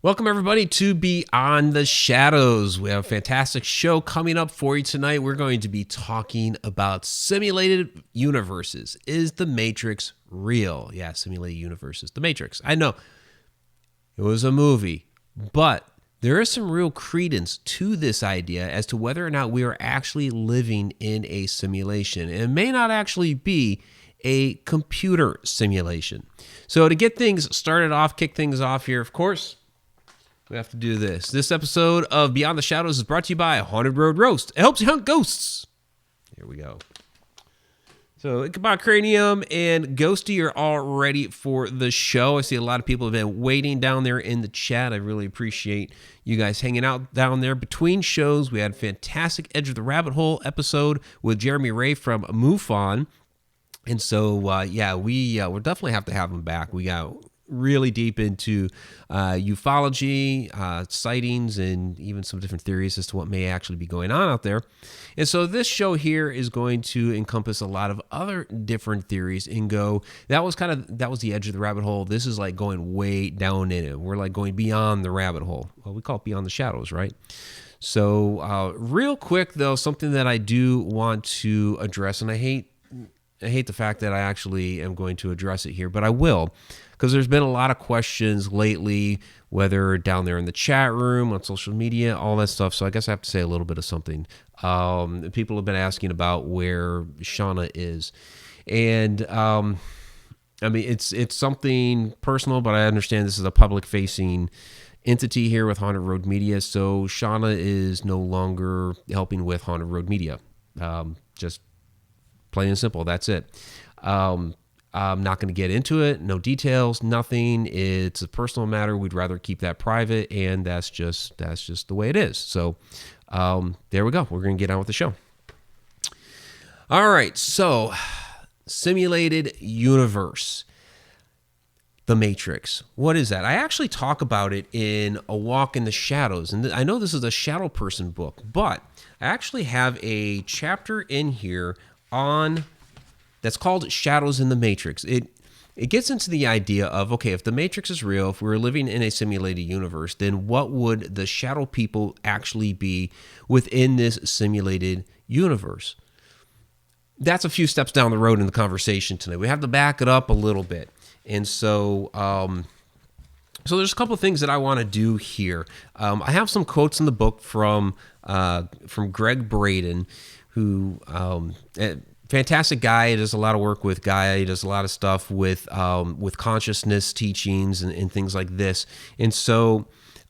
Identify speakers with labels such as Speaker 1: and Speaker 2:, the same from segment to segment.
Speaker 1: Welcome, everybody, to Beyond the Shadows. We have a fantastic show coming up for you tonight. We're going to be talking about simulated universes. Is the Matrix real? Yeah, simulated universes. The Matrix. I know it was a movie, but there is some real credence to this idea as to whether or not we are actually living in a simulation. It may not actually be a computer simulation. So to get things started off, kick things off here, of course, we have to do this. This episode of Beyond the Shadows is brought to you by Haunted Road Roast. It helps you hunt ghosts. Here we go. So Ichabod Cranium and Ghosty are all ready for the show. I see a lot of people have been waiting down there in the chat. I really appreciate you guys hanging out down there. Between shows, we had a fantastic Edge of the Rabbit Hole episode with Jeremy Ray from MUFON. And so, we'll definitely have to have him back. We got really deep into ufology, sightings, and even some different theories as to what may actually be going on out there. And so this show here is going to encompass a lot of other different theories and that was the edge of the rabbit hole. This is like going way down in it. We're like going beyond the rabbit hole. Well, we call it Beyond the Shadows, right? So real quick, though, something that I do want to address, and I hate the fact that I actually am going to address it here, but I will, because there's been a lot of questions lately, whether down there in the chat room, on social media, all that stuff. So I guess I have to say a little bit of something. People have been asking about where Shauna is. And it's something personal, but I understand this is a public-facing entity here with Haunted Road Media. So Shauna is no longer helping with Haunted Road Media. Just plain and simple. That's it. I'm not going to get into it. No details, nothing. It's a personal matter. We'd rather keep that private, and that's just the way it is. So there we go. We're going to get on with the show. All right. So simulated universe. The Matrix. What is that? I actually talk about it in A Walk in the Shadows. And I know this is a shadow person book, but I actually have a chapter in here that's called Shadows in the Matrix. It gets into the idea of, okay, if the Matrix is real, if we were living in a simulated universe, then what would the shadow people actually be within this simulated universe? That's a few steps down the road in the conversation tonight. We have to back it up a little bit. And so there's a couple of things that I want to do here. I have some quotes in the book from Gregg Braden, who fantastic guy. He does a lot of work with Gaia. He does a lot of stuff with consciousness teachings and things like this. And so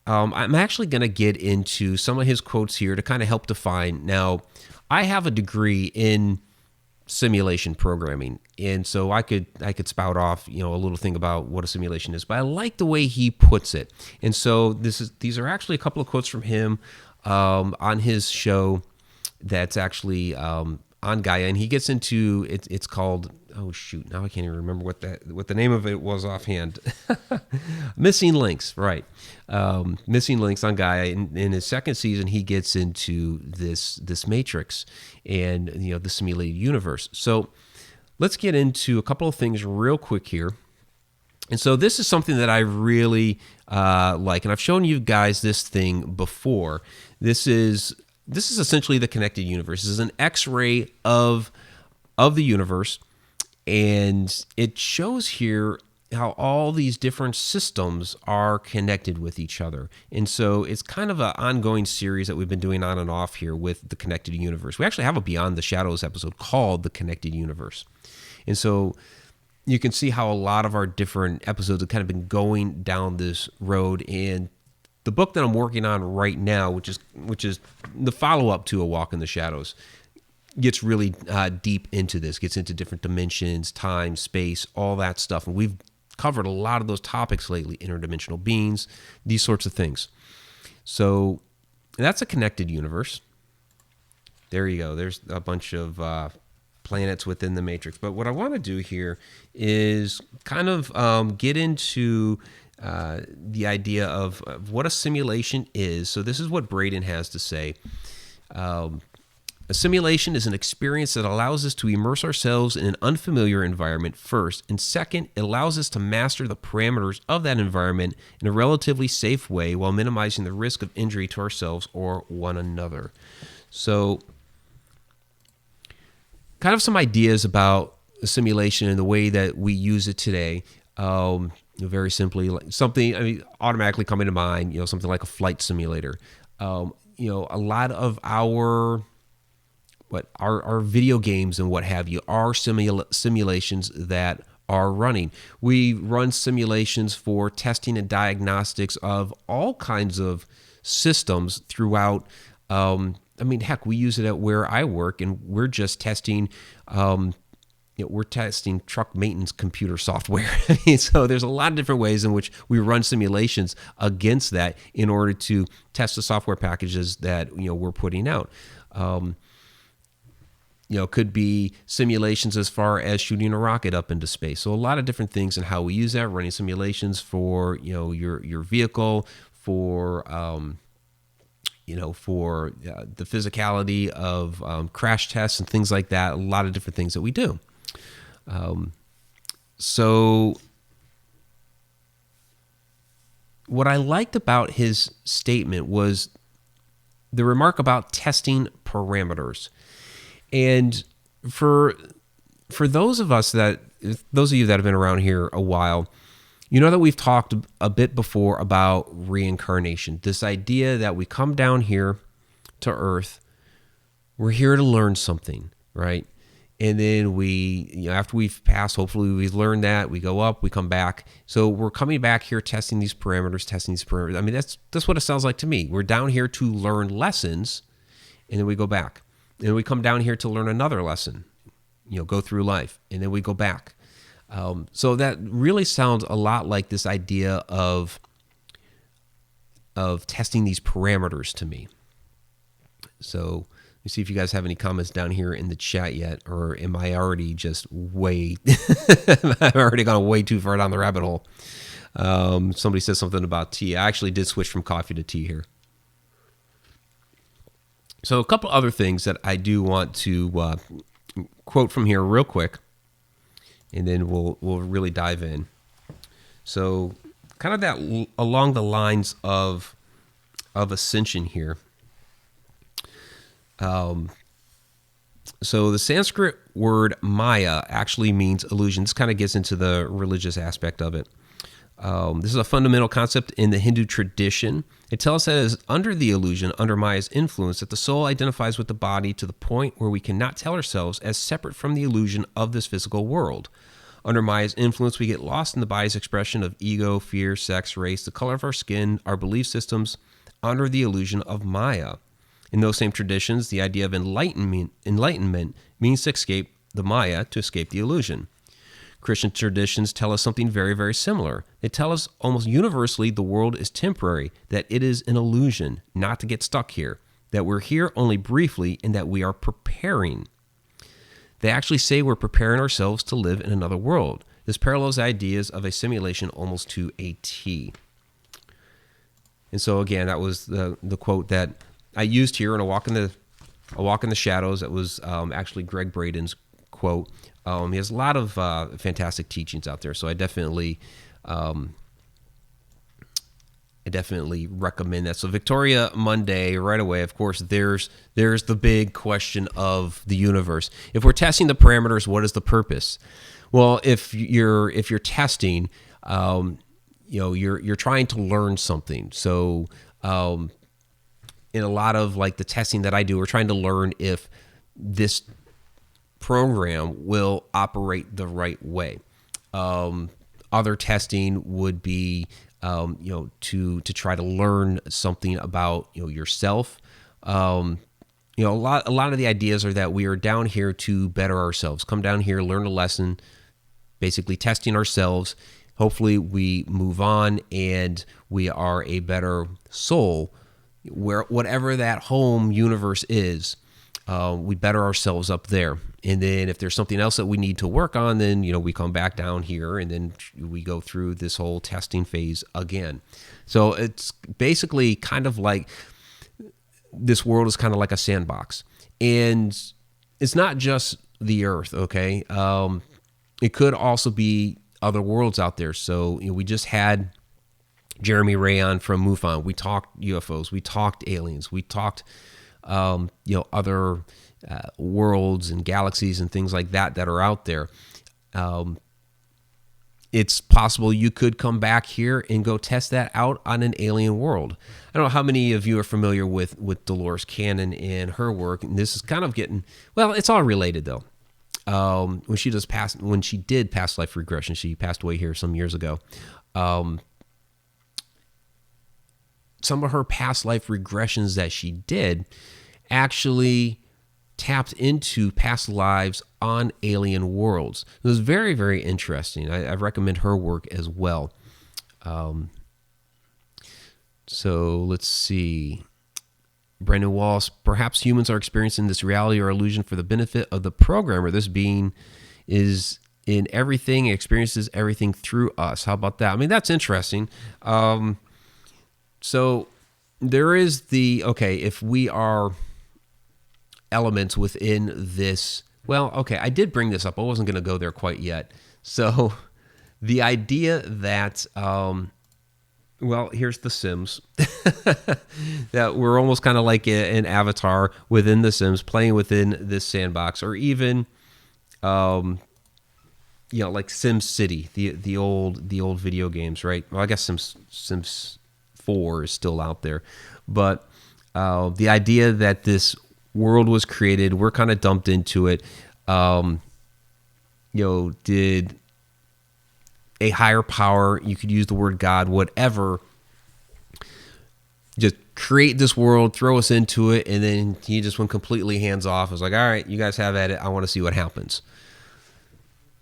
Speaker 1: I'm actually going to get into some of his quotes here to kind of help define. Now, I have a degree in simulation programming, and so I could spout off a little thing about what a simulation is, but I like the way he puts it. And so these are actually a couple of quotes from him on his show that's actually on Gaia, and he gets into it. It's called, oh shoot, now I can't even remember what the name of it was offhand. Missing Links, right? Missing Links on Gaia. In his second season, he gets into this Matrix and the simulated universe. So let's get into a couple of things real quick here. And so this is something that I really like, and I've shown you guys this thing before. This is essentially the connected universe. This is an X-ray of the universe, and it shows here how all these different systems are connected with each other. And so it's kind of an ongoing series that we've been doing on and off here with the connected universe. We actually have a Beyond the Shadows episode called The Connected Universe. And so you can see how a lot of our different episodes have kind of been going down this road. And the book that I'm working on right now, which is the follow-up to A Walk in the Shadows, gets really deep into this, gets into different dimensions, time, space, all that stuff. And we've covered a lot of those topics lately, interdimensional beings, these sorts of things. So that's a connected universe. There you go. There's a bunch of planets within the Matrix. But what I want to do here is kind of get into the idea of what a simulation is. So this is what Braden has to say. A simulation is an experience that allows us to immerse ourselves in an unfamiliar environment first, and second, it allows us to master the parameters of that environment in a relatively safe way while minimizing the risk of injury to ourselves or one another. So, kind of some ideas about a simulation and the way that we use it today. Very simply, like something automatically coming to mind, something like a flight simulator. A lot of our video games and what have you are simulations that are running. We run simulations for testing and diagnostics of all kinds of systems throughout. Heck, we use it at where I work, and we're just testing. We're testing truck maintenance computer software. So there's a lot of different ways in which we run simulations against that in order to test the software packages that we're putting out. Could be simulations as far as shooting a rocket up into space. So a lot of different things and how we use that, running simulations for, your vehicle, for, for the physicality of crash tests and things like that. A lot of different things that we do. So what I liked about his statement was the remark about testing parameters. And for those of you that have been around here a while, you know that we've talked a bit before about reincarnation. This idea that we come down here to Earth, we're here to learn something, right? And then we, after we've passed, hopefully we've learned that, we go up, we come back. So we're coming back here, testing these parameters. I mean, that's what it sounds like to me. We're down here to learn lessons, and then we go back. And we come down here to learn another lesson, go through life, and then we go back. So that really sounds a lot like this idea of testing these parameters to me. So let me see if you guys have any comments down here in the chat yet, or am I already just I've already gone way too far down the rabbit hole. Somebody said something about tea. I actually did switch from coffee to tea here. So a couple other things that I do want to quote from here real quick, and then we'll really dive in. So kind of that along the lines of ascension here. So the Sanskrit word Maya actually means illusion. This kind of gets into the religious aspect of it. This is a fundamental concept in the Hindu tradition. It tells us that it is under the illusion, under Maya's influence, that the soul identifies with the body to the point where we cannot tell ourselves as separate from the illusion of this physical world. Under Maya's influence, we get lost in the body's expression of ego, fear, sex, race, the color of our skin, our belief systems, under the illusion of Maya. In those same traditions, the idea of enlightenment means to escape the Maya, to escape the illusion. Christian traditions tell us something very, very similar. They tell us almost universally the world is temporary, that it is an illusion, not to get stuck here, that we're here only briefly, and that we are preparing. They actually say we're preparing ourselves to live in another world. This parallels ideas of a simulation almost to a T. And so again, that was the quote that I used here in A Walk in the Shadows. That was actually Gregg Braden's quote. He has a lot of fantastic teachings out there, so I definitely recommend that. So Victoria Monday, right away, of course, there's the big question of the universe. If we're testing the parameters, what is the purpose? Well, if you're testing, you're trying to learn something. So in a lot of like the testing that I do, we're trying to learn if this program will operate the right way. Other testing would be, to try to learn something about yourself. A lot of the ideas are that we are down here to better ourselves. Come down here, learn a lesson, basically testing ourselves. Hopefully, we move on and we are a better soul, where whatever that home universe is. We better ourselves up there. And then if there's something else that we need to work on, then, we come back down here and then we go through this whole testing phase again. So it's basically kind of like this world is kind of like a sandbox. And it's not just the Earth, okay? It could also be other worlds out there. So we just had Jeremy Ray on from MUFON. We talked UFOs. We talked aliens. We talked other worlds and galaxies and things like that are out there. It's possible you could come back here and go test that out on an alien world. I don't know how many of you are familiar with Dolores Cannon and her work. And this is kind of getting, well, it's all related though. When she did past life regression, she passed away here some years ago. Some of her past life regressions that she did actually tapped into past lives on alien worlds. It was very, very interesting. I recommend her work as well. So let's see. Brandon Wallace, perhaps humans are experiencing this reality or illusion for the benefit of the programmer. This being is in everything, experiences everything through us. How about that? I mean, that's interesting. So there is if we are elements within this, I did bring this up. I wasn't going to go there quite yet. So the idea that, here's The Sims, that we're almost kind of like an avatar within The Sims, playing within this sandbox, or even, like Sim City, the old video games, right? Well, I guess Sims 4 is still out there, but the idea that this world was created, we're kind of dumped into it. Did a higher power, you could use the word God, whatever, just create this world, throw us into it, and then he just went completely hands off. It was like, all right, you guys have at it. I want to see what happens.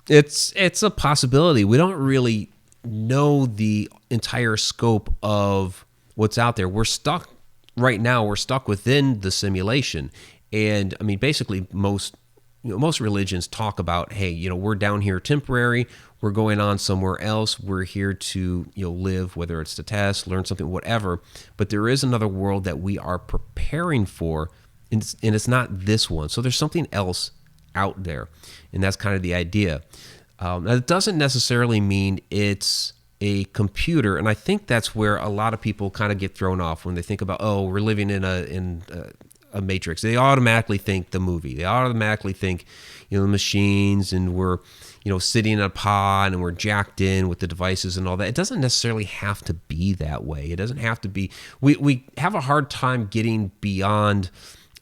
Speaker 1: It's a possibility. We don't really know the entire scope of what's out there. We're stuck right now. We're stuck within the simulation. And I mean, basically most religions talk about, hey, we're down here temporary. We're going on somewhere else. We're here to, live, whether it's to test, learn something, whatever. But there is another world that we are preparing for, and it's not this one. So there's something else out there. And that's kind of the idea. Now, it doesn't necessarily mean it's a computer, and I think that's where a lot of people kind of get thrown off when they think about, we're living in a matrix. They automatically think the movie. They automatically think, the machines, and we're, sitting in a pod and we're jacked in with the devices and all that. It doesn't necessarily have to be that way. It doesn't have to be. We have a hard time getting beyond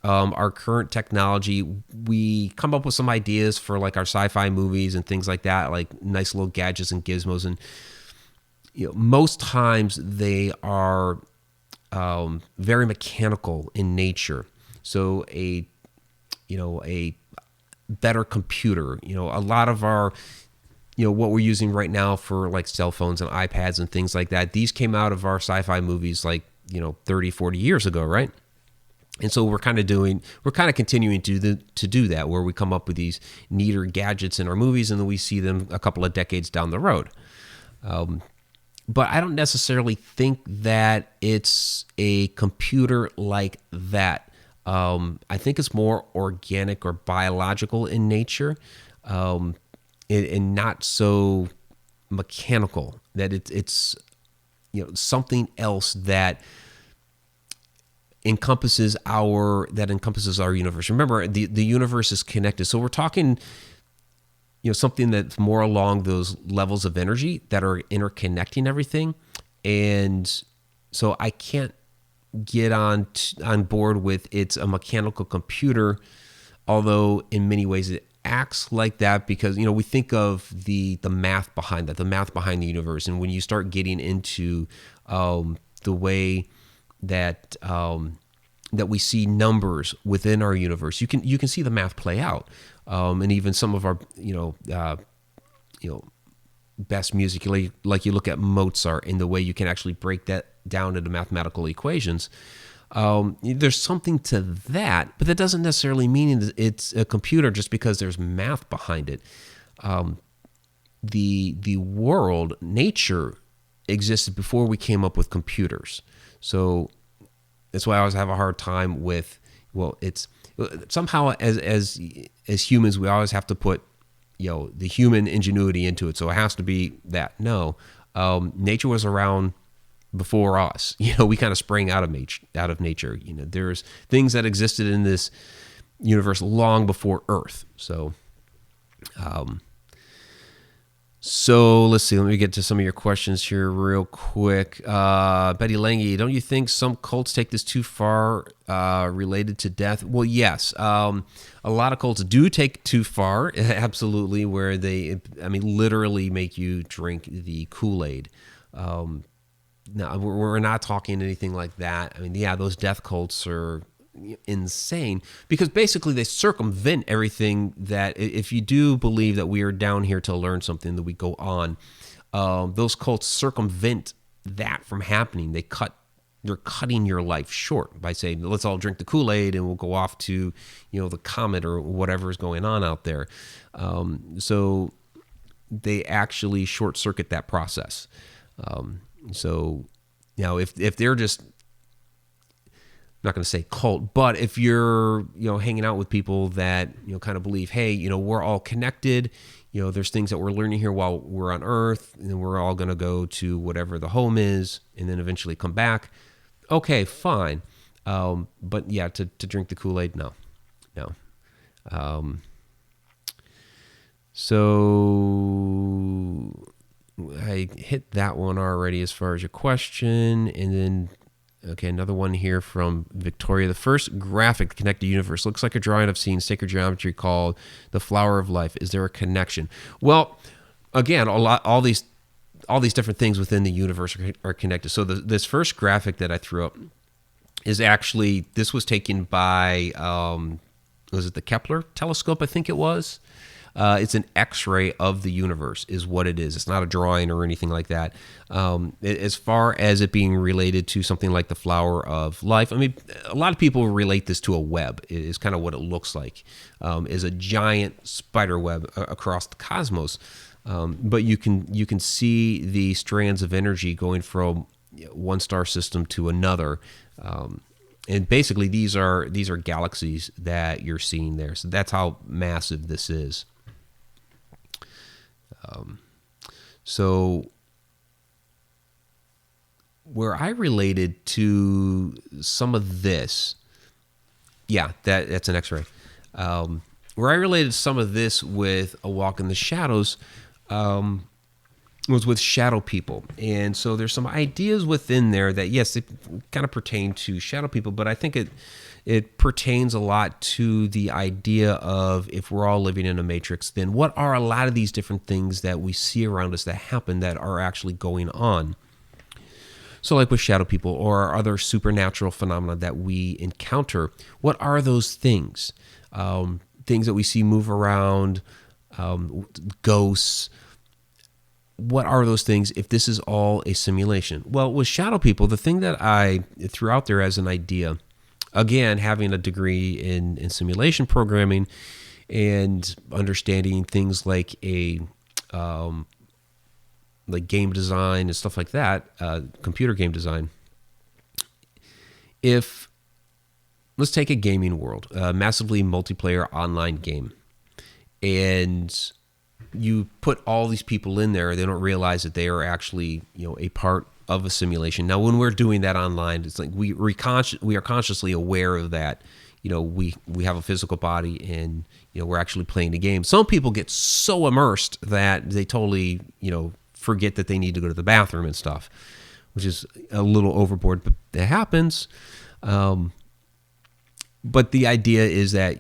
Speaker 1: our current technology. We come up with some ideas for like our sci-fi movies and things like that, like nice little gadgets and gizmos, and most times they are very mechanical in nature. So a better computer, a lot of our, what we're using right now for like cell phones and iPads and things like that, these came out of our sci-fi movies like, 30, 40 years ago, right? And so we're kind of continuing to do that, where we come up with these neater gadgets in our movies, and then we see them a couple of decades down the road. But I don't necessarily think that it's a computer like that. I think it's more organic or biological in nature, and not so mechanical. That it's something else that encompasses our universe. Remember, the universe is connected. So we're talking, something that's more along those levels of energy that are interconnecting everything. And so I can't get on board with it's a mechanical computer, although in many ways it acts like that, because we think of the math behind that, the math behind the universe. And when you start getting into the way that we see numbers within our universe, you can see the math play out, and even some of our best music, like you look at Mozart, and the way you can actually break that down into mathematical equations. There's something to that, but that doesn't necessarily mean it's a computer just because there's math behind it. The world, nature, existed before we came up with computers. So that's why I always have a hard time with well, it's somehow as humans, we always have to put, the human ingenuity into it. So it has to be that. No, nature was around before us. We kind of sprang out of nature. There's things that existed in this universe long before Earth. So let's see. Let me get to some of your questions here real quick. Betty Lange, don't you think some cults take this too far related to death? Well, yes. A lot of cults do take too far, absolutely, where they, literally make you drink the Kool-Aid. No, we're not talking anything like that. Those death cults are insane because basically they circumvent everything that, if you do believe that we are down here to learn something, that we go on, those cults circumvent that from happening. They're cutting your life short by saying, let's all drink the Kool-Aid and we'll go off to, the comet or whatever is going on out there. So they actually short circuit that process. If they're just, I'm not going to say cult, but if you're, hanging out with people that, kind of believe, hey, we're all connected, there's things that we're learning here while we're on Earth, and then we're all going to go to whatever the home is and then eventually come back. Okay, fine. But yeah, to drink the Kool-Aid, no. So I hit that one already as far as your question. And then, okay, another one here from Victoria. The first graphic, Connected Universe, looks like a drawing I've seen, sacred geometry, called The Flower of Life. Is there a connection? Well, again, all these different things within the universe are connected. So this first graphic that I threw up is actually, this was taken by, was it the Kepler telescope, I think it was? It's an X-ray of the universe is what it is. It's not a drawing or anything like that. As far as it being related to something like the flower of life, a lot of people relate this to a web. Is kind of what it looks like, is a giant spider web across the cosmos. But you can see the strands of energy going from one star system to another. And basically, these are galaxies that you're seeing there. So that's how massive this is. So where I related to some of this, that's an X-ray. Where I related some of this with A Walk in the Shadows was with shadow people. And so there's some ideas within there that, yes, it kind of pertain to shadow people, but I think it pertains a lot to the idea of, if we're all living in a matrix, then what are a lot of these different things that we see around us that happen that are actually going on? So like with shadow people or other supernatural phenomena that we encounter, what are those things? Things that we see move around, ghosts. What are those things if this is all a simulation? Well, with shadow people, the thing that I threw out there as an idea, again, having a degree in simulation programming and understanding things like like game design and stuff like that, computer game design. Let's take a gaming world, a massively multiplayer online game, and you put all these people in there, they don't realize that they are actually, a part of a simulation. Now, when we're doing that online, it's like we are consciously aware of that. We have a physical body, and we're actually playing the game. Some people get so immersed that they totally forget that they need to go to the bathroom and stuff, which is a little overboard, but it happens. But the idea is that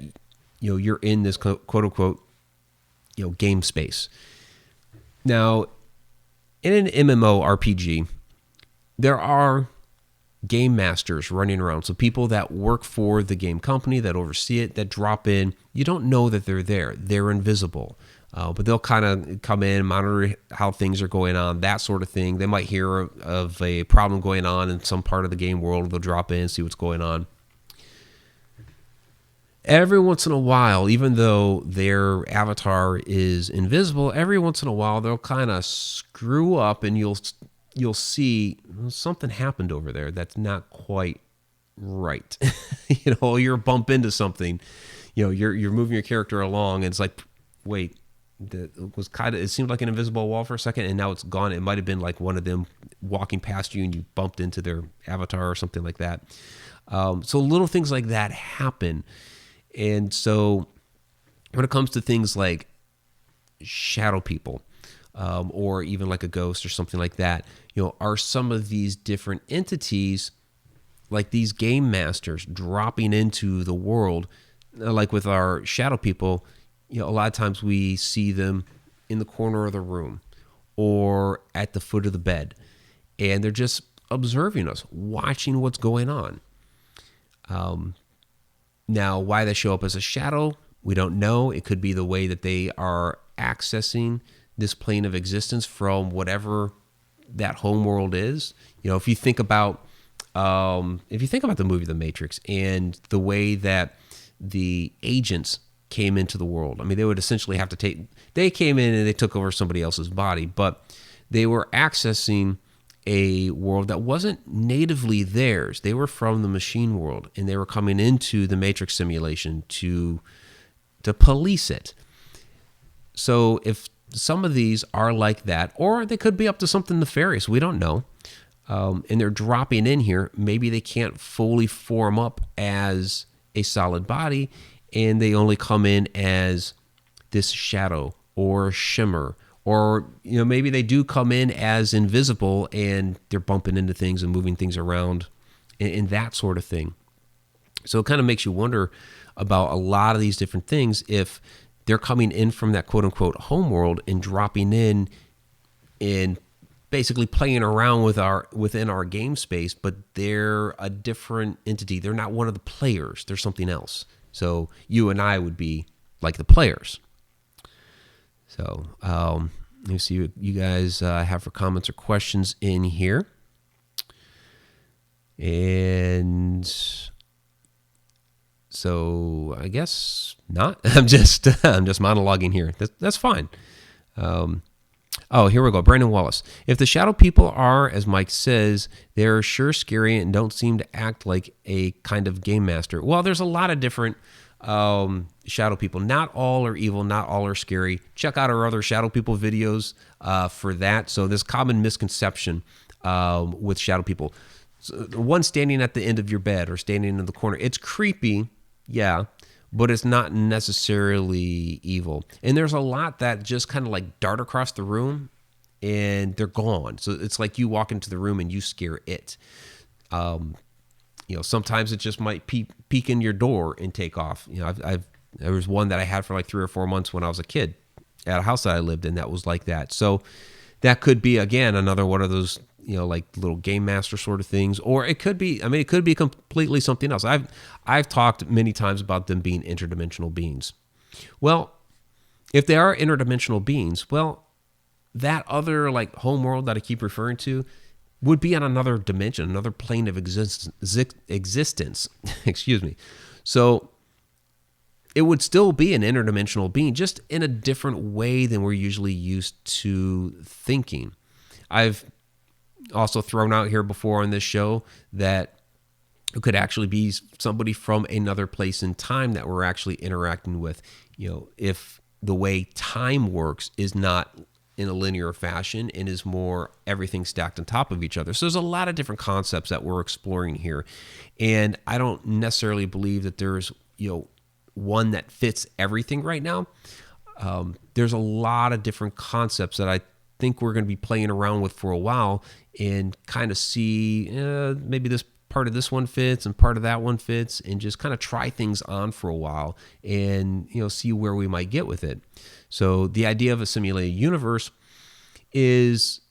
Speaker 1: you're in this quote unquote game space. Now, in an MMORPG, there are game masters running around. So people that work for the game company, that oversee it, that drop in. You don't know that they're there. They're invisible. But they'll kind of come in, monitor how things are going on, that sort of thing. They might hear of a problem going on in some part of the game world. They'll drop in, see what's going on. Every once in a while, even though their avatar is invisible, every once in a while they'll kind of screw up, and you'll see something happened over there that's not quite Right. You're bump into something, you're moving your character along and it's like, wait, it seemed like an invisible wall for a second and now it's gone. It might have been like one of them walking past you and you bumped into their avatar or something like that. So little things like that happen. And so when it comes to things like shadow people, or even like a ghost or something like that, are some of these different entities like these game masters dropping into the world, like with our shadow people, a lot of times we see them in the corner of the room or at the foot of the bed, and they're just observing us, watching what's going on. Now, why they show up as a shadow, we don't know. It could be the way that they are accessing this plane of existence from whatever that home world is. If you think about the movie The Matrix and the way that the agents came into the world, I mean, they would essentially have to they came in and they took over somebody else's body, but they were accessing a world that wasn't natively theirs. They were from the machine world, and they were coming into the Matrix simulation to police it. So if some of these are like that, or they could be up to something nefarious, we don't know. And they're dropping in here. Maybe they can't fully form up as a solid body, and they only come in as this shadow or shimmer, or maybe they do come in as invisible and they're bumping into things and moving things around and that sort of thing. So it kind of makes you wonder about a lot of these different things if they're coming in from that quote unquote home world and dropping in and basically playing around within our game space, but they're a different entity. They're not one of the players. They're something else. So you and I would be like the players. So let me see what you guys have for comments or questions in here. And so I guess not. I'm just monologuing here. That's fine. Here we go. Brandon Wallace. If the shadow people are, as Mike says, they're sure scary and don't seem to act like a kind of game master. Well, there's a lot of different shadow people. Not all are evil. Not all are scary. Check out our other shadow people videos for that. So this common misconception with shadow people. So the one standing at the end of your bed or standing in the corner, it's creepy, yeah, but it's not necessarily evil. And there's a lot that just kind of like dart across the room and they're gone. So it's like you walk into the room and you scare it. Sometimes it just might peek in your door and take off. There was one that I had for like 3 or 4 months when I was a kid at a house that I lived in that was like that. So that could be, again, another one of those, like little game master sort of things, or it could be completely something else. I've talked many times about them being interdimensional beings. Well, if they are interdimensional beings, well, that other like home world that I keep referring to would be on another dimension, another plane of existence. Excuse me. So it would still be an interdimensional being, just in a different way than we're usually used to thinking. I've also thrown out here before on this show that it could actually be somebody from another place in time that we're actually interacting with. If the way time works is not in a linear fashion and is more everything stacked on top of each other. So there's a lot of different concepts that we're exploring here. And I don't necessarily believe that there's, one that fits everything right now. There's a lot of different concepts that I think we're going to be playing around with for a while and kind of see maybe this part of this one fits and part of that one fits, and just kind of try things on for a while and see where we might get with it. So the idea of a simulated universe is,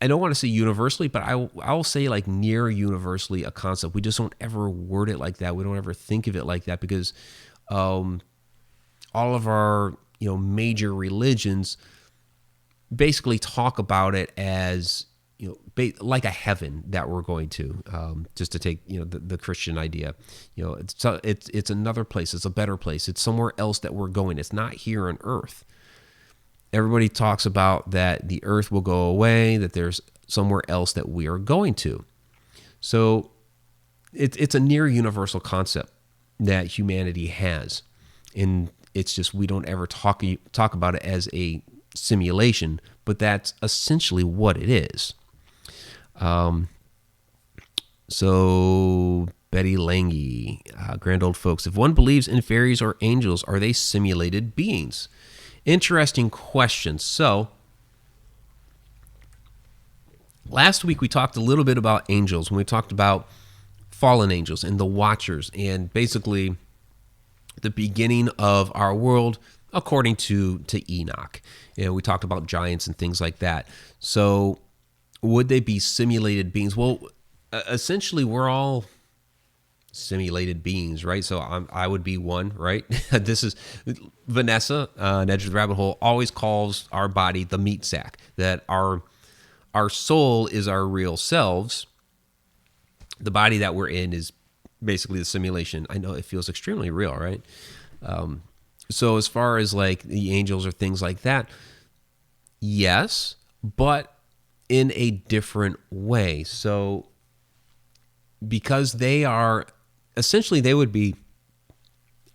Speaker 1: I don't want to say universally, but I'll say like near universally a concept. We just don't ever word it like that. We don't ever think of it like that because all of our major religions basically talk about it as like a heaven that we're going to, just to take the Christian idea. It's another place. It's a better place. It's somewhere else that we're going. It's not here on Earth. Everybody talks about that the Earth will go away, that there's somewhere else that we are going to. So it's a near universal concept that humanity has, and it's just we don't ever talk about it as a simulation, but that's essentially what it is. So Betty Lange, grand old folks, if one believes in fairies or angels, are they simulated beings? Interesting question. So last week we talked a little bit about angels when we talked about fallen angels and the watchers and basically the beginning of our world according to Enoch. We talked about giants and things like that. So would they be simulated beings? Well, essentially we're all simulated beings, right? So I would be one, right? This is Vanessa, an Edge of the Rabbit Hole, always calls our body the meat sack, that our soul is our real selves. The body that we're in is basically the simulation. I know it feels extremely real, right? So as far as like the angels or things like that, yes, but in a different way. So because they are, essentially they would be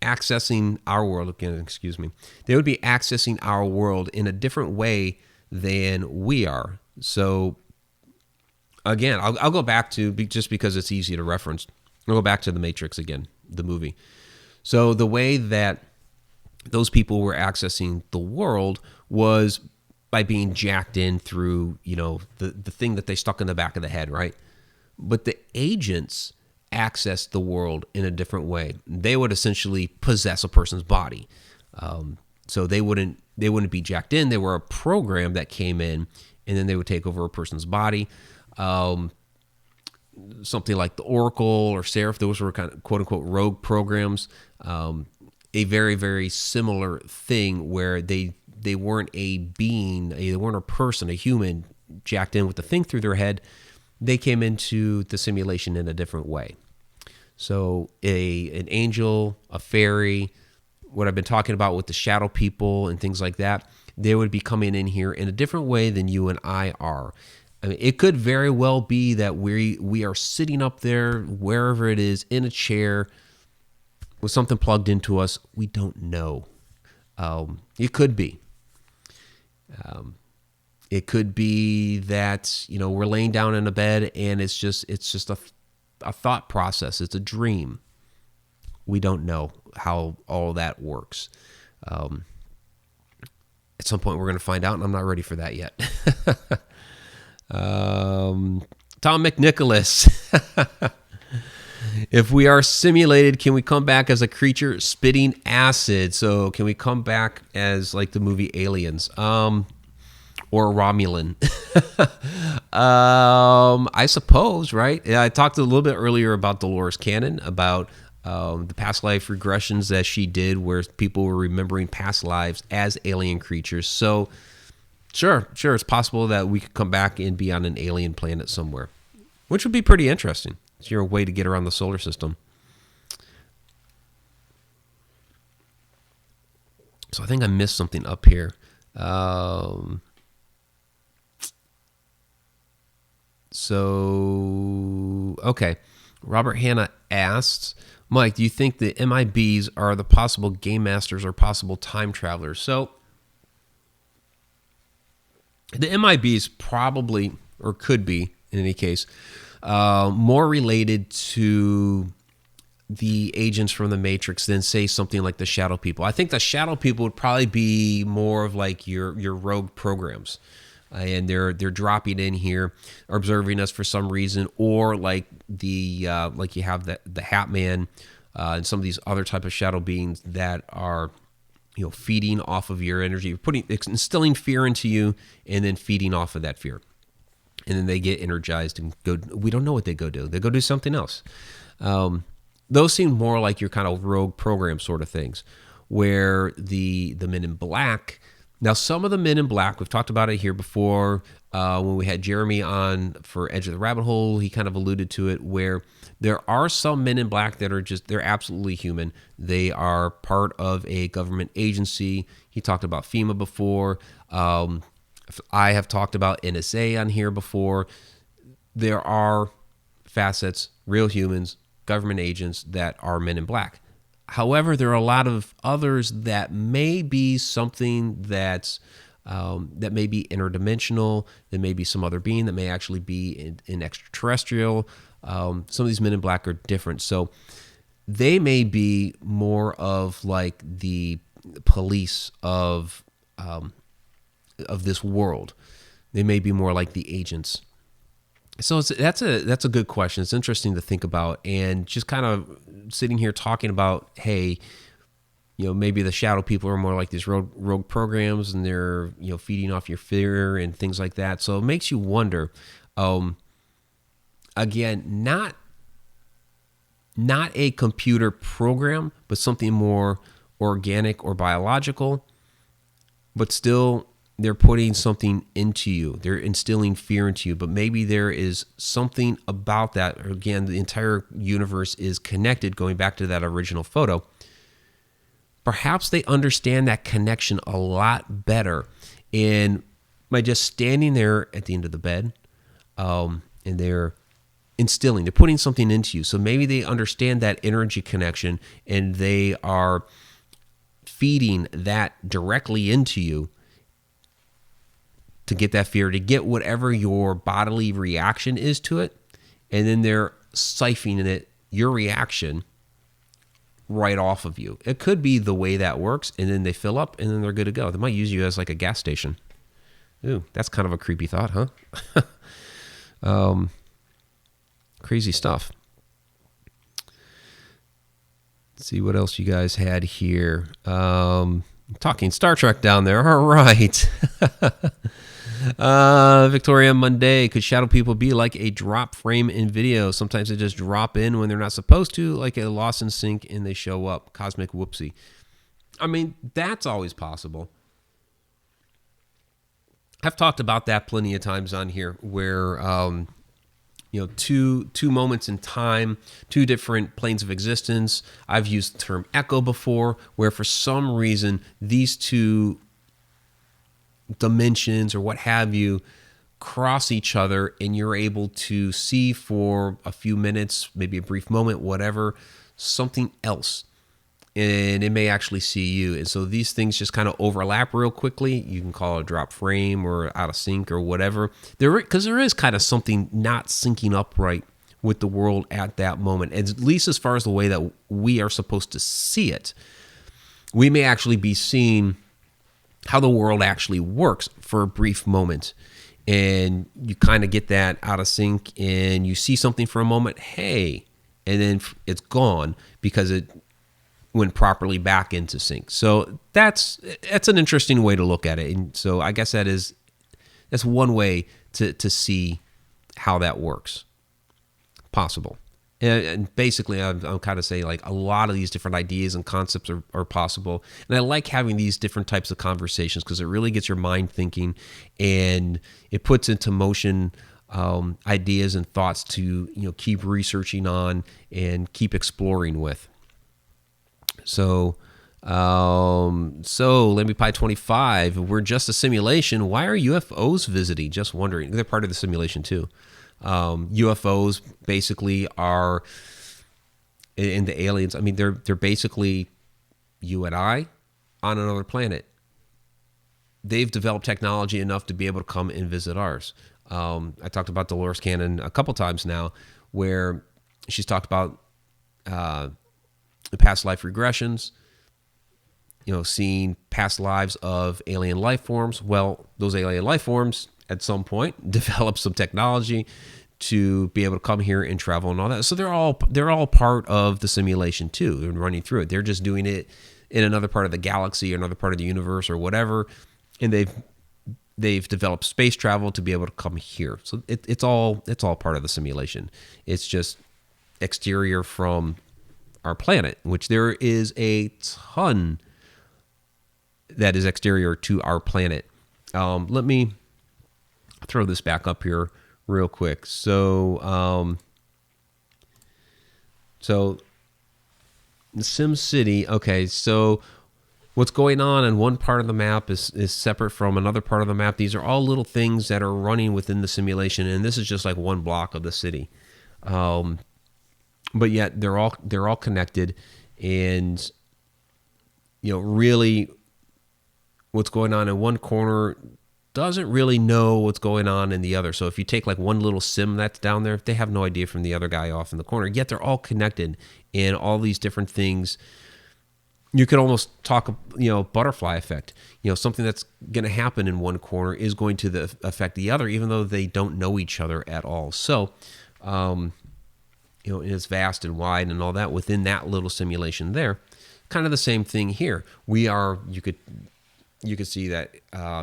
Speaker 1: accessing our world, again, excuse me, they would be accessing our world in a different way than we are. So again, I'll go back to, just because it's easy to reference, I'll go back to The Matrix again, the movie. So the way that those people were accessing the world was by being jacked in through, the thing that they stuck in the back of the head, right? But the agents accessed the world in a different way. They would essentially possess a person's body. So they wouldn't be jacked in. They were a program that came in, and then they would take over a person's body. Something like the Oracle or Seraph, those were kind of quote unquote rogue programs. A very, very similar thing where they weren't a being, they weren't a person, a human jacked in with the thing through their head. They came into the simulation in a different way. So an angel, a fairy, what I've been talking about with the shadow people and things like that, they would be coming in here in a different way than you and I are. I mean, it could very well be that we are sitting up there, wherever it is, in a chair with something plugged into us. We don't know. It could be. It could be that we're laying down in a bed and it's just a thought process. It's a dream. We don't know how all that works. At some point, we're going to find out, and I'm not ready for that yet. Tom McNicholas. If we are simulated, can we come back as a creature spitting acid? So can we come back as like the movie Aliens? Or Romulan? I suppose, right? I talked a little bit earlier about Dolores Cannon, about the past life regressions that she did where people were remembering past lives as alien creatures. So sure, it's possible that we could come back and be on an alien planet somewhere, which would be pretty interesting. It's your way to get around the solar system. So I think I missed something up here. Okay. Robert Hanna asked, Mike, do you think the MIBs are the possible game masters or possible time travelers? So the MIBs probably, or could be in any case, more related to the agents from the Matrix than say something like the shadow people. I think the shadow people would probably be more of like your rogue programs. And they're dropping in here, observing us for some reason, or like like you have the Hat Man and some of these other type of shadow beings that are feeding off of your energy, instilling fear into you, and then feeding off of that fear, and then they get energized and go. We don't know what they go do. They go do something else. Those seem more like your kind of rogue program sort of things, where the Men in Black. Now, some of the Men in Black, we've talked about it here before. When we had Jeremy on for Edge of the Rabbit Hole, he kind of alluded to it, where there are some Men in Black that are they're absolutely human. They are part of a government agency. He talked about FEMA before. I have talked about NSA on here before. There are facets, real humans, government agents that are men in black. However, there are a lot of others that may be something that may be interdimensional. There may be some other being that may actually be in extraterrestrial. Some of these men in black are different. So they may be more of like the police of this world. They may be more like the agents. So that's a good question. It's interesting to think about, and just kind of sitting here talking about, hey, maybe the shadow people are more like these rogue programs, and they're feeding off your fear and things like that. So it makes you wonder. Again, not a computer program, but something more organic or biological, but still they're putting something into you. They're instilling fear into you, but maybe there is something about that. Again, the entire universe is connected, going back to that original photo. Perhaps they understand that connection a lot better. And by just standing there at the end of the bed, and they're instilling, they're putting something into you. So maybe they understand that energy connection, and they are feeding that directly into you to get that fear, to get whatever your bodily reaction is to it. And then they're siphoning it, your reaction, right off of you. It could be the way that works, and then they fill up, and then they're good to go. They might use you as like a gas station. Ooh, that's kind of a creepy thought, huh? Crazy stuff. Let's see what else you guys had here. Talking Star Trek down there. All right. Victoria Monday, could shadow people be like a drop frame in video? Sometimes they just drop in when they're not supposed to, like a lost in sync, and they show up. Cosmic whoopsie. I mean, that's always possible. I've talked about that plenty of times on here, where two moments in time, two different planes of existence. I've used the term echo before, where for some reason these two dimensions or what have you cross each other, and you're able to see for a few minutes, maybe a brief moment, whatever, something else. And it may actually see you. And so these things just kind of overlap real quickly. You can call it a drop frame or out of sync or whatever. Because there is kind of something not syncing up right with the world at that moment, at least as far as the way that we are supposed to see it. We may actually be seeing how the world actually works for a brief moment. And you kind of get that out of sync, and you see something for a moment, hey, and then it's gone because it went properly back into sync. So that's an interesting way to look at it. And so I guess that's one way to see how that works. Possible. And basically, I'm kind of saying, like, a lot of these different ideas and concepts are possible. And I like having these different types of conversations because it really gets your mind thinking, and it puts into motion ideas and thoughts to keep researching on and keep exploring with. So Let Me Pie 25, we're just a simulation. Why are UFOs visiting? Just wondering. They're part of the simulation too. UFOs basically are, and the aliens, I mean, they're basically you and I on another planet. They've developed technology enough to be able to come and visit ours. I talked about Dolores Cannon a couple times now, where she's talked about the past life regressions, seeing past lives of alien life forms. Well, those alien life forms at some point develop some technology to be able to come here and travel and all that. So they're all part of the simulation too. They're running through it. They're just doing it in another part of the galaxy or another part of the universe or whatever, and they've developed space travel to be able to come here. So it's all part of the simulation. It's just exterior from our planet, which there is a ton that is exterior to our planet. Let me throw this back up here real quick. So Sim City. Okay, so what's going on in one part of the map is separate from another part of the map. These are all little things that are running within the simulation, and this is just like one block of the city. but yet they're all connected, and really what's going on in one corner doesn't really know what's going on in the other. So if you take like one little sim that's down there, they have no idea from the other guy off in the corner, yet they're all connected, and all these different things. You could almost talk, butterfly effect. Something that's going to happen in one corner is going to affect the other, even though they don't know each other at all. So, it's vast and wide and all that within that little simulation there. Kind of the same thing here. We are, you could see that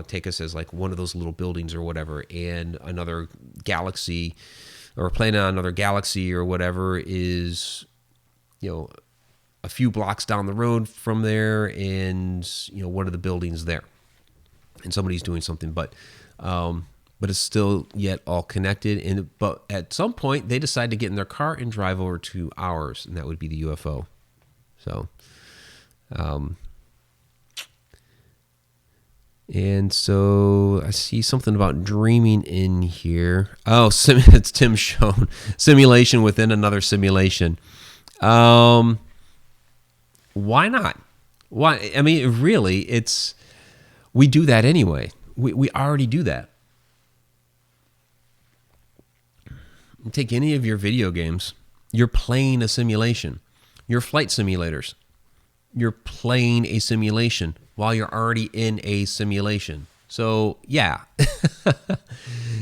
Speaker 1: take us as like one of those little buildings or whatever, and another galaxy or a planet on another galaxy or whatever is, a few blocks down the road from there, and one of the buildings there, and somebody's doing something, but it's still yet all connected. But at some point they decide to get in their car and drive over to ours, and that would be the UFO. So, and so I see something about dreaming in here. Oh, it's Tim shown simulation within another simulation. Why not? Why? I mean, really, we do that anyway. We already do that. Take any of your video games. You're playing a simulation. Your flight simulators. You're playing a simulation while you're already in a simulation. So, yeah,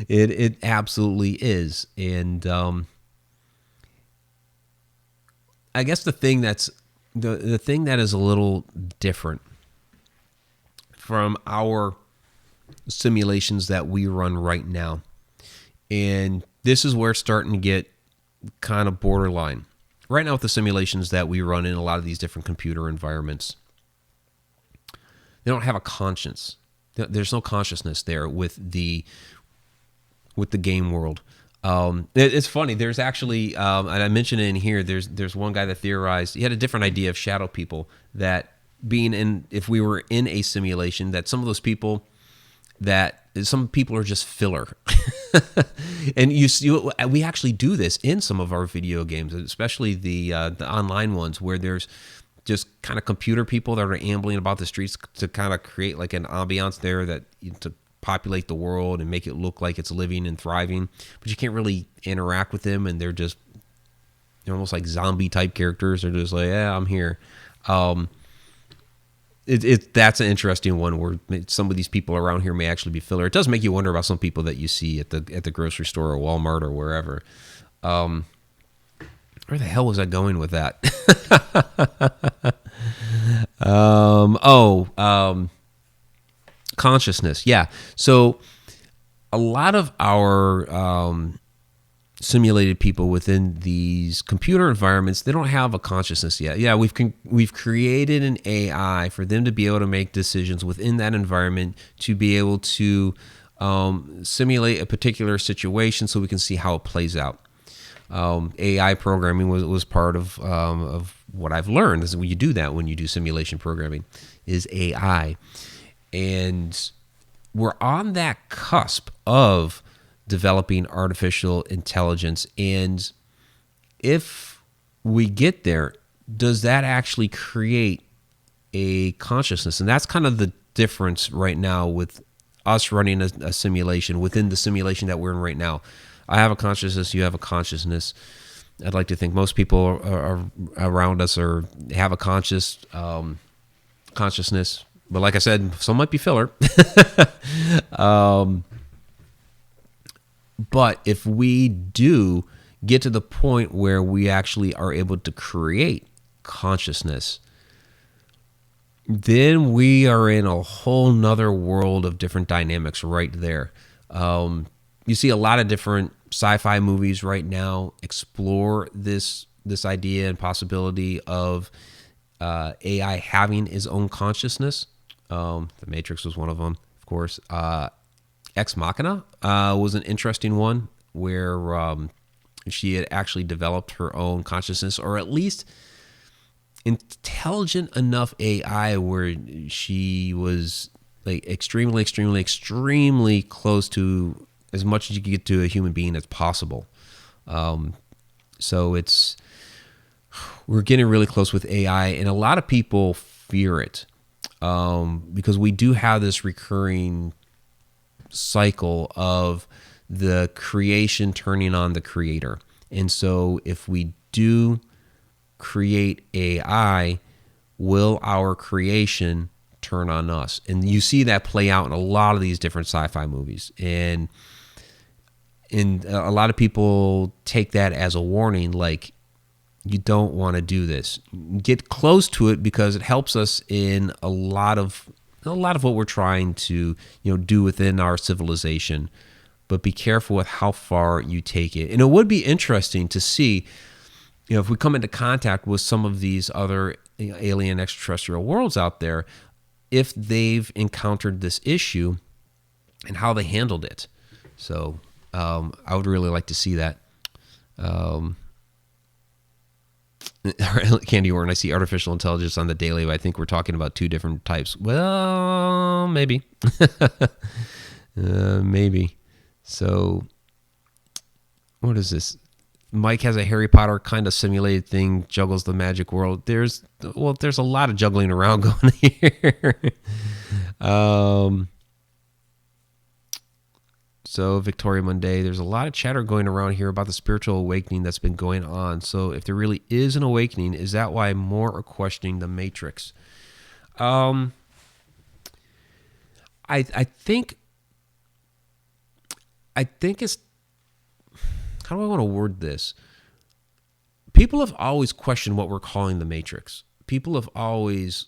Speaker 1: it absolutely is. And I guess the thing that's the thing that is a little different from our simulations that we run right now, and this is where it's starting to get kind of borderline. Right now with the simulations that we run in a lot of these different computer environments, they don't have a conscience. There's no consciousness there with the game world. It's funny. There's actually, and I mentioned it in here, there's one guy that theorized, he had a different idea of shadow people, that if we were in a simulation, that some people are just filler. And you see, we actually do this in some of our video games, especially the online ones, where there's just kind of computer people that are ambling about the streets to kind of create like an ambiance there to populate the world and make it look like it's living and thriving, but you can't really interact with them, and they're almost like zombie type characters. They're just like, yeah, I'm here. That's an interesting one where some of these people around here may actually be filler. It does make you wonder about some people that you see at the grocery store or Walmart or wherever. Where the hell was I going with that? Consciousness. Yeah. So a lot of our simulated people within these computer environments, they don't have a consciousness yet. Yeah, we've created an AI for them to be able to make decisions within that environment, to be able to simulate a particular situation so we can see how it plays out. AI programming was part of what I've learned. Is when you do that, when you do simulation programming, is AI. And we're on that cusp of developing artificial intelligence. And if we get there, does that actually create a consciousness? And that's kind of the difference right now with us running a simulation within the simulation that we're in right now. I have a consciousness, you have a consciousness. I'd like to think most people are around us have a consciousness. But like I said, some might be filler. But if we do get to the point where we actually are able to create consciousness, then we are in a whole nother world of different dynamics right there. You see a lot of different sci-fi movies right now explore this idea and possibility of AI having its own consciousness. The Matrix was one of them, of course. Ex Machina was an interesting one where she had actually developed her own consciousness, or at least intelligent enough AI where she was like extremely, extremely, extremely close to as much as you could get to a human being as possible. So it's we're getting really close with AI, and a lot of people fear it because we do have this recurring cycle of the creation turning on the creator. And so if we do create AI, will our creation turn on us? And you see that play out in a lot of these different sci-fi movies. And a lot of people take that as a warning, like, you don't want to do this. Get close to it because it helps us in a lot of what we're trying to, do within our civilization. But be careful with how far you take it. And it would be interesting to see, if we come into contact with some of these other alien extraterrestrial worlds out there, if they've encountered this issue and how they handled it. So I would really like to see that. Candy Warren, I see artificial intelligence on the daily, but I think we're talking about two different types. Well, maybe. Maybe. So, what is this? Mike has a Harry Potter kind of simulated thing, juggles the magic world. There's a lot of juggling around going here. So Victoria Monday, there's a lot of chatter going around here about the spiritual awakening that's been going on. So if there really is an awakening, is that why more are questioning the Matrix? I think it's, how do I want to word this? People have always questioned what we're calling the Matrix. People have always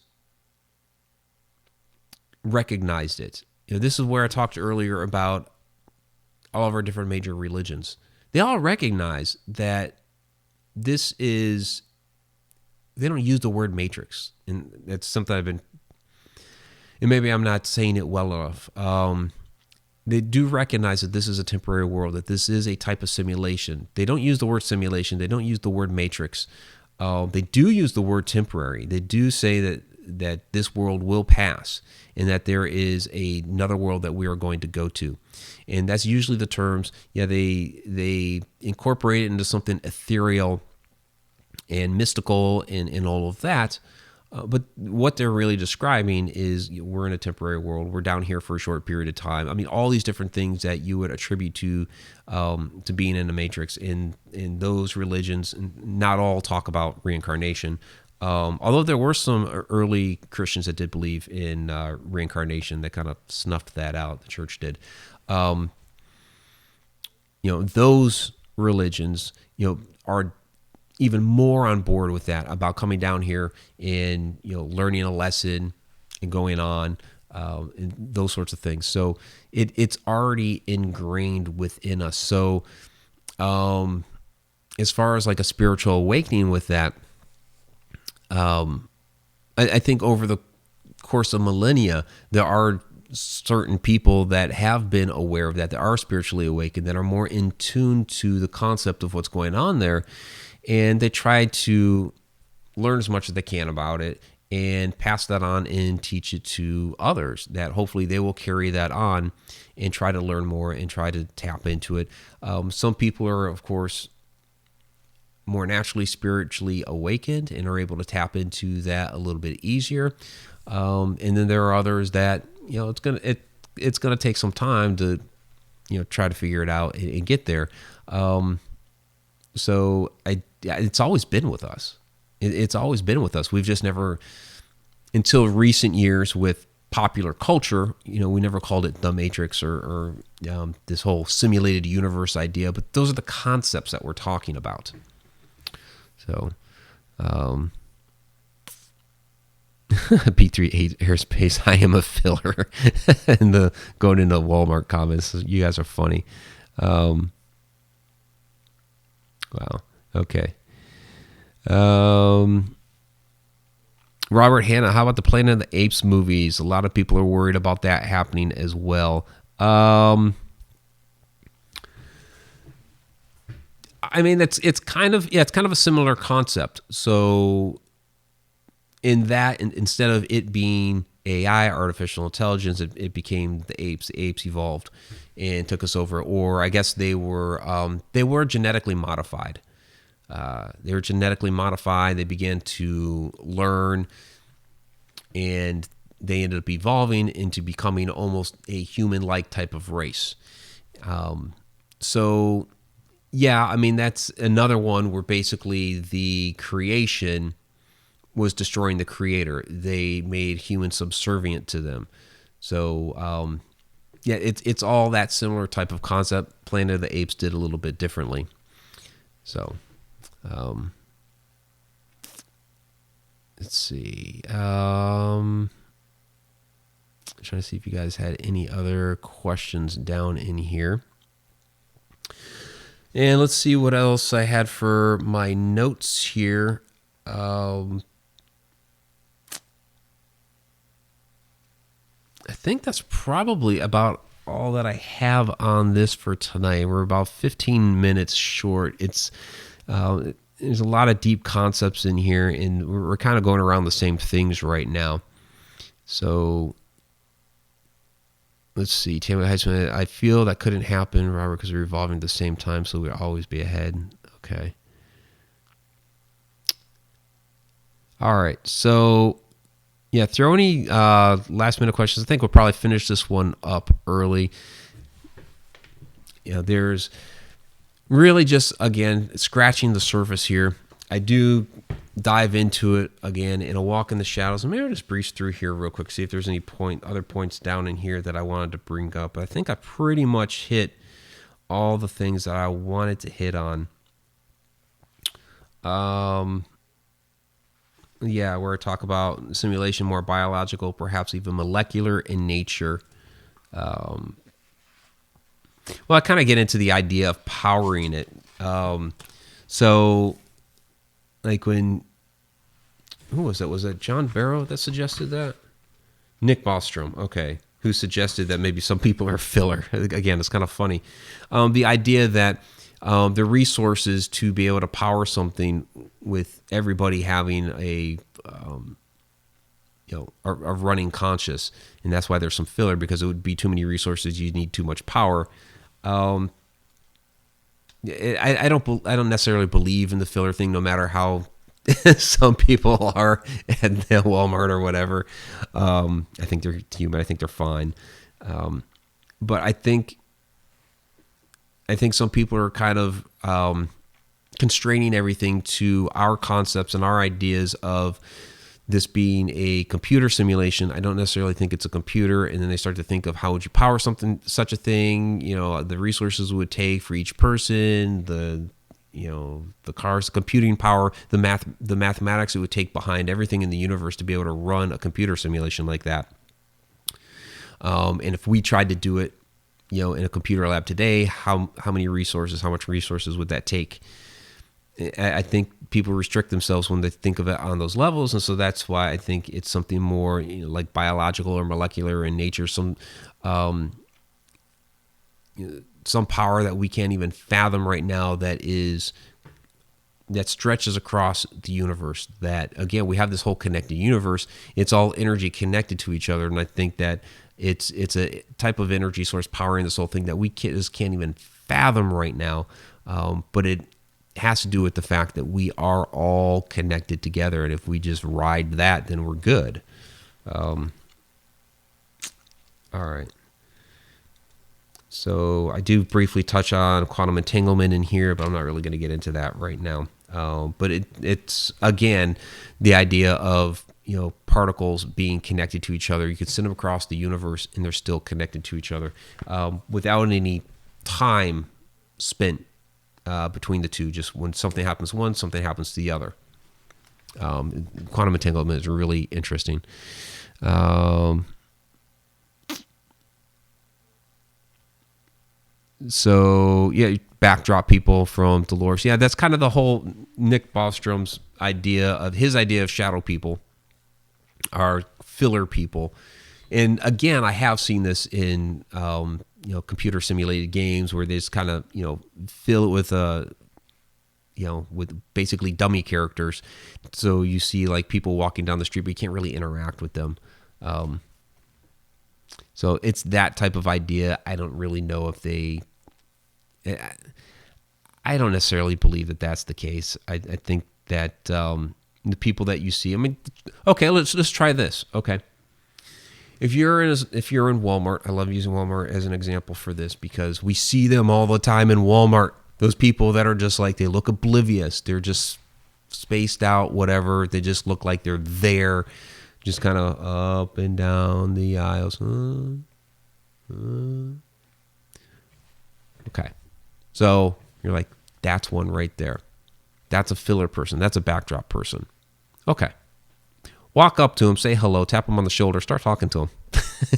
Speaker 1: recognized it. This is where I talked earlier about all of our different major religions. They all recognize that they don't use the word Matrix. And that's something and maybe I'm not saying it well enough. They do recognize that this is a temporary world, that this is a type of simulation. They don't use the word simulation. They don't use the word Matrix. They do use the word temporary. They do say that this world will pass and that there is another world that we are going to go to. And that's usually the terms. Yeah, they incorporate it into something ethereal and mystical and all of that. But what they're really describing is we're in a temporary world. We're down here for a short period of time. I mean, all these different things that you would attribute to being in the Matrix. In those religions, not all talk about reincarnation. Although there were some early Christians that did believe in reincarnation that kind of snuffed that out. The church did. Those religions, are even more on board with that, about coming down here and, learning a lesson and going on, and those sorts of things. So it's already ingrained within us. So as far as like a spiritual awakening with that, I think over the course of millennia, there are certain people that have been aware of that are spiritually awakened, that are more in tune to the concept of what's going on there. And they try to learn as much as they can about it and pass that on and teach it to others, that hopefully they will carry that on and try to learn more and try to tap into it. Some people are, of course, more naturally spiritually awakened and are able to tap into that a little bit easier. And then there are others that, it's gonna take some time to, try to figure it out and get there. So it's always been with us. It's always been with us. We've just never, until recent years with popular culture, we never called it the Matrix or this whole simulated universe idea, but those are the concepts that we're talking about. So, B3 airspace, I am a filler. And the going into Walmart comments, you guys are funny. Wow. Okay. Robert Hanna, how about the Planet of the Apes movies? A lot of people are worried about that happening as well. I mean, it's kind of a similar concept. So in that, instead of it being AI, artificial intelligence, it became the apes. The apes evolved and took us over. Or I guess they were genetically modified. They were genetically modified. They began to learn, and they ended up evolving into becoming almost a human-like type of race. So, yeah, I mean, that's another one where basically the creation was destroying the creator. They made humans subservient to them. So, yeah, it's all that similar type of concept. Planet of the Apes did a little bit differently. So, let's see. Trying to see if you guys had any other questions down in here. And let's see what else I had for my notes here. I think that's probably about all that I have on this for tonight. We're about 15 minutes short. It's there's a lot of deep concepts in here, and we're kind of going around the same things right now. So let's see. Tammy Heisman, I feel that couldn't happen, Robert, because we're evolving at the same time, so we'll always be ahead. Okay. All right. So, yeah, throw any last minute questions. I think we'll probably finish this one up early. You know, there's really just, again, scratching the surface here. I do dive into it again in a walk in the shadows. And maybe I'll just breeze through here real quick, see if there's any other points down in here that I wanted to bring up. But I think I pretty much hit all the things that I wanted to hit on. Yeah, where I talk about simulation more biological, perhaps even molecular in nature. Well, I kind of get into the idea of powering it. So, like when, who was that? Was that John Barrow that suggested that? Nick Bostrom, okay, who suggested that maybe some people are filler. Again, it's kind of funny. The idea that the resources to be able to power something with everybody having a running conscious, and that's why there's some filler, because it would be too many resources. You need too much power. I don't necessarily believe in the filler thing, no matter how some people are at the Walmart or whatever. I think they're human. I think they're fine. But I think some people are kind of constraining everything to our concepts and our ideas of this being a computer simulation. I don't necessarily think it's a computer. And then they start to think of how would you power such a thing? You know, the resources it would take for each person, the cars, the computing power, the mathematics it would take behind everything in the universe to be able to run a computer simulation like that. And if we tried to do it, in a computer lab today, how much resources would that take? I think people restrict themselves when they think of it on those levels, and so that's why I think it's something more like biological or molecular in nature, some power that we can't even fathom right now that stretches across the universe. That, again, we have this whole connected universe. It's all energy connected to each other, and I think that it's a type of energy source powering this whole thing that we just can't even fathom right now. But it has to do with the fact that we are all connected together, and if we just ride that, then we're good. All right. So I do briefly touch on quantum entanglement in here, but I'm not really going to get into that right now. But it's, again, the idea of particles being connected to each other. You could send them across the universe, and they're still connected to each other without any time spent between the two. Just when something happens to one, something happens to the other. Quantum entanglement is really interesting. So, yeah, backdrop people from Dolores. Yeah, that's kind of the whole Nick Bostrom's idea of shadow people are filler people. And again, I have seen this in computer simulated games where they just kind of fill it with with basically dummy characters. So you see like people walking down the street, but you can't really interact with them. So it's that type of idea. I don't really know if I don't necessarily believe that that's the case. I think that the people that you see, I mean, okay, let's try this. Okay. If you're in Walmart, I love using Walmart as an example for this because we see them all the time in Walmart. Those people that are just like, they look oblivious. They're just spaced out, whatever. They just look like they're there, just kind of up and down the aisles. Okay. So you're like, that's one right there. That's a filler person. That's a backdrop person. Okay. Walk up to him, say hello, tap him on the shoulder, start talking to him,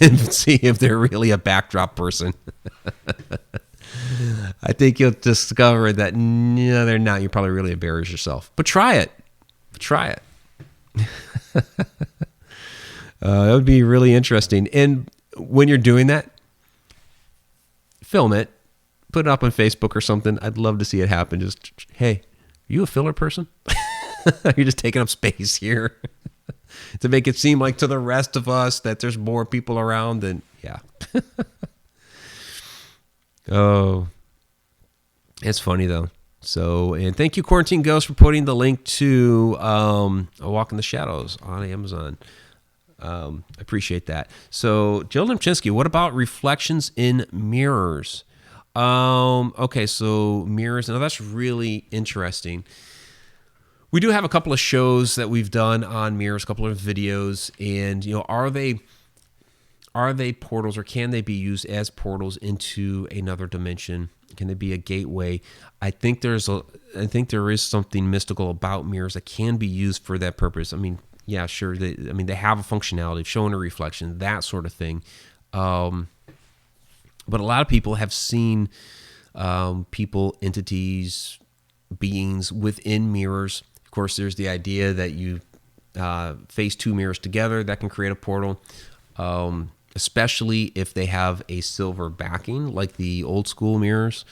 Speaker 1: and see if they're really a backdrop person. I think you'll discover that no, they're not. You probably really embarrass yourself. But try it. That would be really interesting. And when you're doing that, film it, put it up on Facebook or something. I'd love to see it happen. Just, hey, are you a filler person? You're just taking up space here. To make it seem like to the rest of us that there's more people around than, yeah. Oh, it's funny though. So, and thank you, Quarantine Ghost, for putting the link to A Walk in the Shadows on Amazon. I appreciate that. So, Jill Nemchinsky, what about reflections in mirrors? Okay, so mirrors. Now that's really interesting. We do have a couple of shows that we've done on mirrors, a couple of videos, and are they portals, or can they be used as portals into another dimension? Can they be a gateway? I think there is something mystical about mirrors that can be used for that purpose. I mean, yeah, sure. They have a functionality of showing a reflection, that sort of thing. But a lot of people have seen people, entities, beings within mirrors. Of course, there's the idea that you face two mirrors together that can create a portal, especially if they have a silver backing, like the old school mirrors.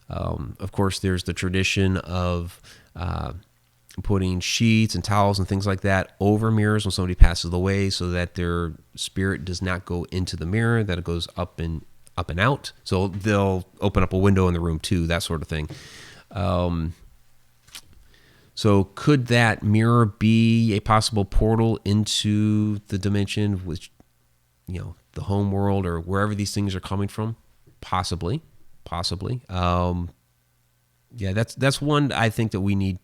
Speaker 1: Of course, there's the tradition of putting sheets and towels and things like that over mirrors when somebody passes away, so that their spirit does not go into the mirror, that it goes up and out. So they'll open up a window in the room too, that sort of thing. So could that mirror be a possible portal into the dimension, which, the home world or wherever these things are coming from? Possibly. Yeah, that's one I think that we need.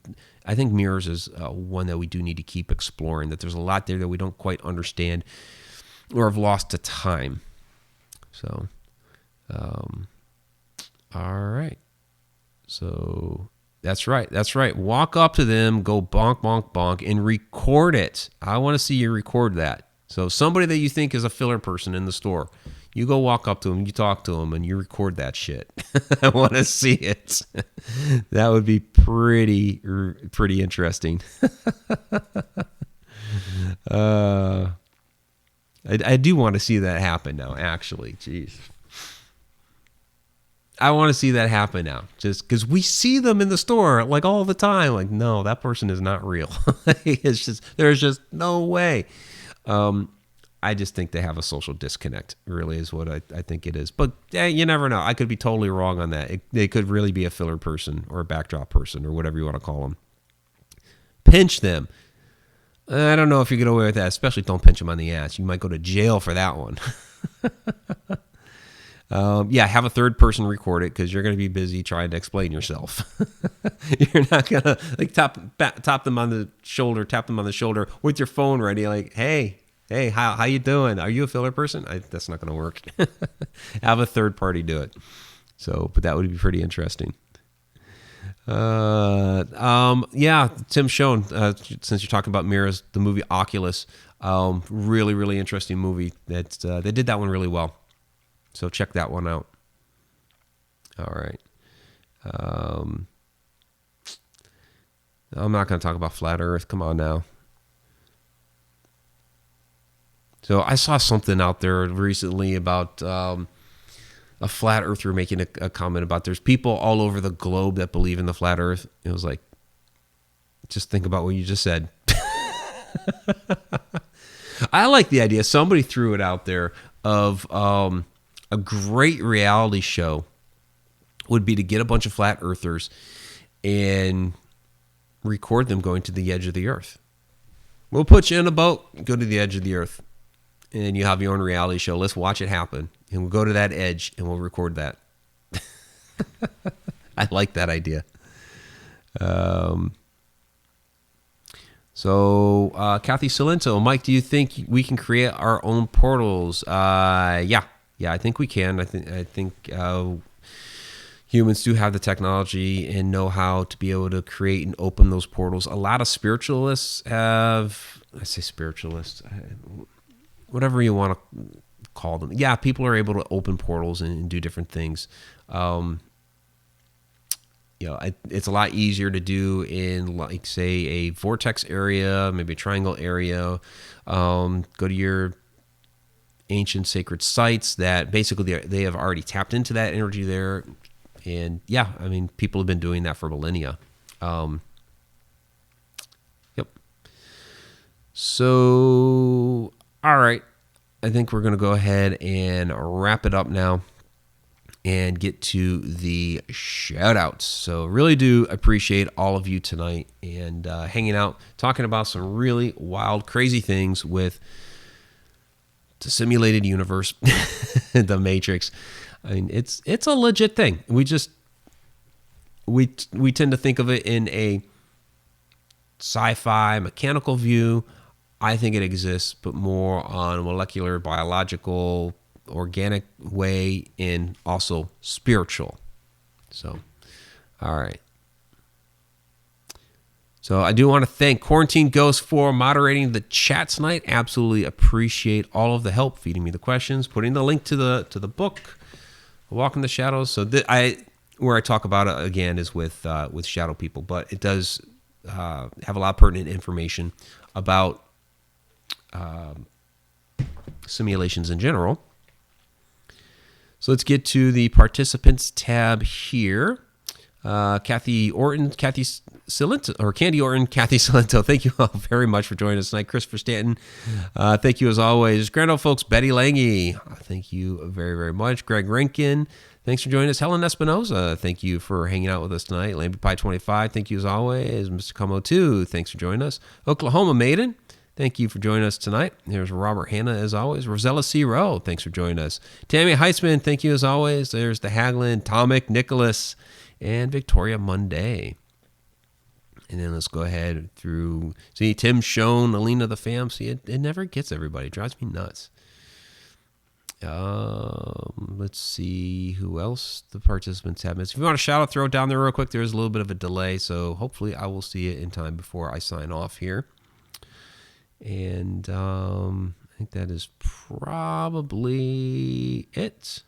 Speaker 1: I think mirrors is one that we do need to keep exploring, that there's a lot there that we don't quite understand or have lost to time. So, all right. So that's right. Walk up to them, go bonk, bonk, bonk, and record it. I want to see you record that. So somebody that you think is a filler person in the store, you go walk up to them, you talk to them, and you record that shit. I want to see it. That would be pretty interesting. I do want to see that happen now, actually. Jeez. I want to see that happen now, just because we see them in the store like all the time. Like, no, that person is not real. There's just no way. I just think they have a social disconnect, really is what I think it is. But you never know. I could be totally wrong on that. They could really be a filler person or a backdrop person or whatever you want to call them. Pinch them. I don't know if you get away with that, especially don't pinch them on the ass. You might go to jail for that one. Have a third person record it, because you're going to be busy trying to explain yourself. You're not going to tap them on the shoulder with your phone ready, like, hey, how you doing? Are you a filler person? That's not going to work. Have a third party do it. So, but that would be pretty interesting. Tim Schoen, since you're talking about mirrors, the movie Oculus, really, really interesting movie. That they did that one really well. So check that one out. All right. I'm not going to talk about flat Earth. Come on now. So I saw something out there recently about a flat earther making a comment about there's people all over the globe that believe in the flat Earth. It was like, just think about what you just said. I like the idea. Somebody threw it out there of a great reality show would be to get a bunch of flat earthers and record them going to the edge of the earth. We'll put you in a boat, go to the edge of the earth, and you have your own reality show. Let's watch it happen. And we'll go to that edge and we'll record that. I like that idea. Kathy Salento, Mike, do you think we can create our own portals? Yeah, I think we can. I think humans do have the technology and know how to be able to create and open those portals. A lot of spiritualists have, I say spiritualists, whatever you want to call them. Yeah, people are able to open portals and do different things. It's a lot easier to do in, like, say, a vortex area, maybe a triangle area. Go to your ancient sacred sites that basically they have already tapped into that energy there. And yeah, I mean, people have been doing that for millennia. Yep. So, all right. I think we're going to go ahead and wrap it up now and get to the shout-outs. So really do appreciate all of you tonight and hanging out, talking about some really wild, crazy things with the simulated universe, the Matrix. I mean, it's a legit thing. We tend to think of it in a sci-fi mechanical view. I think it exists, but more on a molecular, biological, organic way, and also spiritual. So, all right. So I do want to thank Quarantine Ghost for moderating the chat tonight. Absolutely appreciate all of the help, feeding me the questions, putting the link to the book, Walk in the Shadows. So where I talk about it again is with shadow people, but it does have a lot of pertinent information about simulations in general. So let's get to the participants tab here. Candy Orton, Kathy Salento, thank you all very much for joining us tonight. Christopher Stanton, thank you as always. Grand old folks, Betty Lange, thank you very, very much. Greg Rankin, thanks for joining us. Helen Espinoza, thank you for hanging out with us tonight. Lamby Pie 25, thank you as always. Mr. Como 2, thanks for joining us. Oklahoma Maiden, thank you for joining us tonight. There's Robert Hanna, as always. Rosella C. Rowe, thanks for joining us. Tammy Heitzman, thank you as always. There's the Haglin, Tomic, Nicholas, and Victoria Monday. And then let's go ahead through. See, Tim Schoen, Alina the Fam. See, it never gets everybody. It drives me nuts. Let's see who else the participants have. If you want a shout out, throw it down there real quick. There's a little bit of a delay, so hopefully I will see it in time before I sign off here. And I think that is probably it.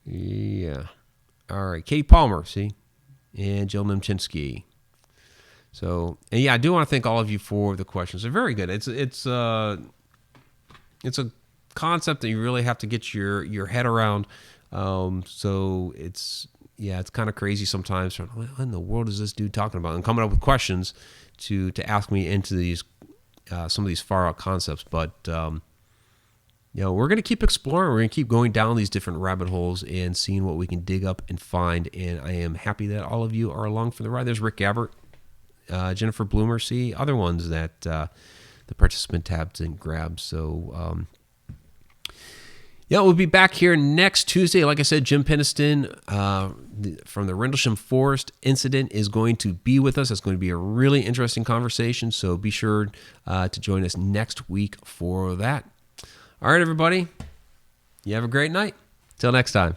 Speaker 1: Yeah. All right. Kate Palmer, see? And Jill Nimchinsky. So, and yeah, I do want to thank all of you for the questions. They're very good. It's a concept that you really have to get your head around. So it's kind of crazy sometimes. What in the world is this dude talking about? And coming up with questions to ask me into these some of these far out concepts. But we're going to keep exploring. We're going to keep going down these different rabbit holes and seeing what we can dig up and find. And I am happy that all of you are along for the ride. There's Rick Gabbert, Jennifer Bloomer, see other ones that the participant tab didn't grab. So, we'll be back here next Tuesday. Like I said, Jim Peniston from the Rendlesham Forest incident is going to be with us. It's going to be a really interesting conversation. So be sure to join us next week for that. All right, everybody. You have a great night. Till next time.